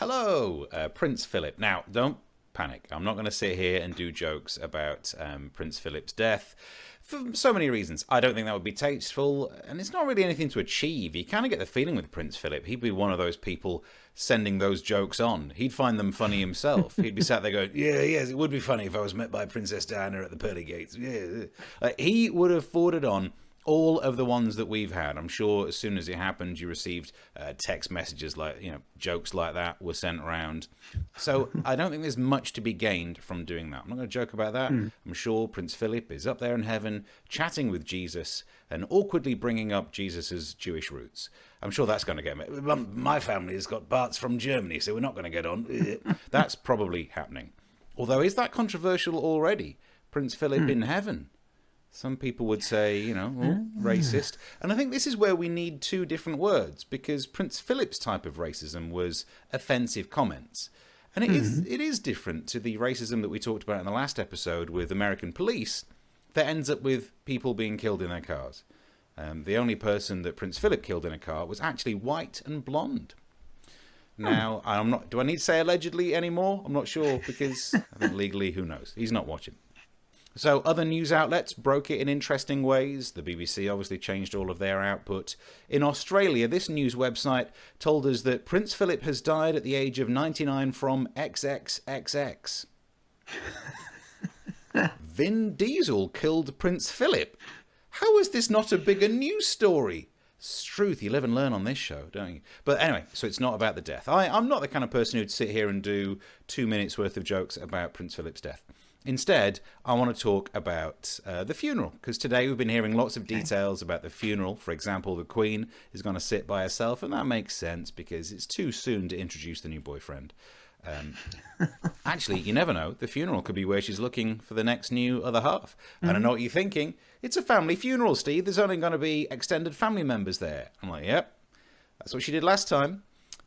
Hello, Prince Philip. Now, don't panic. I'm not going to sit here and do jokes about Prince Philip's death for so many reasons. I don't think that would be tasteful, and it's not really anything to achieve. You kind of get the feeling with Prince Philip, he'd be one of those people sending those jokes on. He'd find them funny himself. He'd be sat there going, yes, it would be funny if I was met by Princess Diana at the pearly gates. Yeah. He would have forwarded on all of the ones that we've had. I'm sure as soon as it happened, you received text messages like, jokes like that were sent around. So I don't think there's much to be gained from doing that. I'm not going to joke about that. I'm sure Prince Philip is up there in heaven chatting with Jesus and awkwardly bringing up Jesus's Jewish roots. I'm sure that's going to get me. My family has got parts from Germany, so we're not going to get on. That's probably happening. Although, is that controversial already? Prince Philip in heaven? Some people would say, racist. And I think this is where we need two different words, because Prince Philip's type of racism was offensive comments. And it is different to the racism that we talked about in the last episode with American police that ends up with people being killed in their cars. The only person that Prince Philip killed in a car was actually white and blonde. Now, do I need to say allegedly anymore? I'm not sure, because I think legally, who knows? He's not watching. So other news outlets broke it in interesting ways. The BBC obviously changed all of their output. In Australia, this news website told us that Prince Philip has died at the age of 99 from XXXX. Vin Diesel killed Prince Philip. How is this not a bigger news story? Struth, you live and learn on this show, don't you? But anyway, so it's not about the death. I'm not the kind of person who'd sit here and do 2 minutes worth of jokes about Prince Philip's death. Instead, I want to talk about the funeral, because today we've been hearing lots of details about the funeral. For example, the Queen is going to sit by herself, and that makes sense because it's too soon to introduce the new boyfriend. Actually, you never know. The funeral could be where she's looking for the next new other half. And I know what you're thinking. It's a family funeral, Steve. There's only going to be extended family members there. I'm like, yep, that's what she did last time.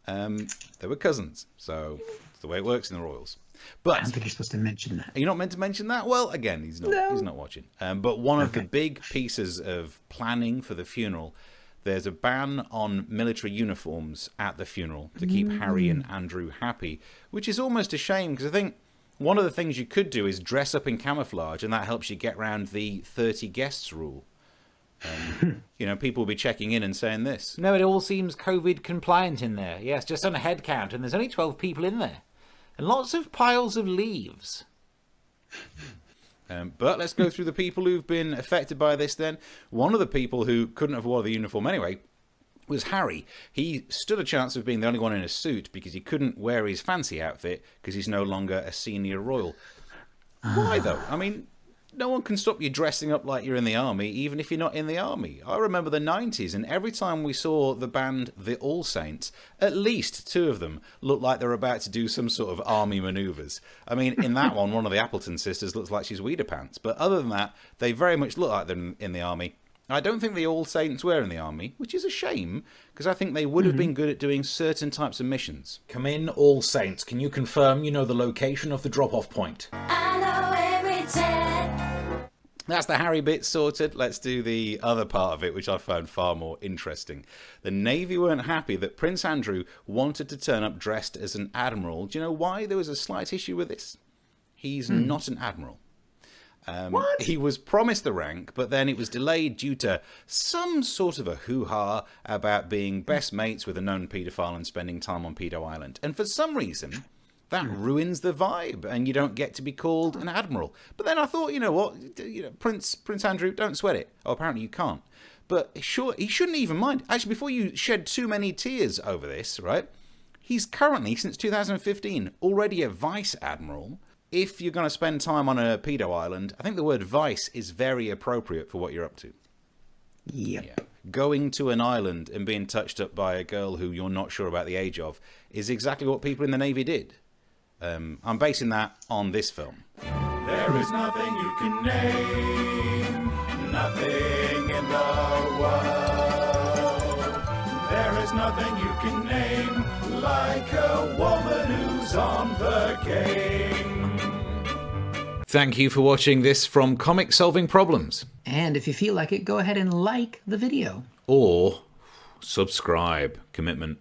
They were cousins, so it's the way it works in the royals. But I don't think you're supposed to mention that. Are you not meant to mention that? Well, again, he's not watching. But one of the big pieces of planning for the funeral, there's a ban on military uniforms at the funeral to keep Harry and Andrew happy, which is almost a shame, because I think one of the things you could do is dress up in camouflage, and that helps you get around the 30 guests rule. People will be checking in and saying this. No, it all seems COVID compliant in there. Yes, just on a head count, and there's only 12 people in there. And lots of piles of leaves. But let's go through the people who've been affected by this then. One of the people who couldn't have worn the uniform anyway was Harry. He stood a chance of being the only one in a suit because he couldn't wear his fancy outfit because he's no longer a senior royal. Why though? I mean, no one can stop you dressing up like you're in the army, even if you're not in the army. I remember the 90s, and every time we saw the band The All Saints, at least two of them looked like they're about to do some sort of army manoeuvres. I mean, in that one of the Appleton sisters looks like she's Weeder Pants, but other than that, they very much look like they're in the army. I don't think the All Saints were in the army, which is a shame, because I think they would have been good at doing certain types of missions. Come in, All Saints. Can you confirm you know the location of the drop-off point? I know every time. That's the Harry bit sorted. Let's do the other part of it, which I found far more interesting. The Navy weren't happy that Prince Andrew wanted to turn up dressed as an admiral. Do you know why there was a slight issue with this? He's not an admiral. What? He was promised the rank, but then it was delayed due to some sort of a hoo-ha about being best mates with a known paedophile and spending time on Pedo Island. And for some reason, that ruins the vibe, and you don't get to be called an admiral. But then I thought, you know what, Prince Andrew, don't sweat it. Oh, apparently you can't. But sure, he shouldn't even mind. Actually, before you shed too many tears over this, right, he's currently, since 2015, already a vice admiral. If you're going to spend time on a pedo island, I think the word vice is very appropriate for what you're up to. Yep. Yeah. Going to an island and being touched up by a girl who you're not sure about the age of is exactly what people in the Navy did. I'm basing that on this film. There is nothing you can name, nothing in the world. There is nothing you can name like a woman who's on the game. Thank you for watching this from Comic Solving Problems. And if you feel like it, go ahead and like the video. Or subscribe. Commitment.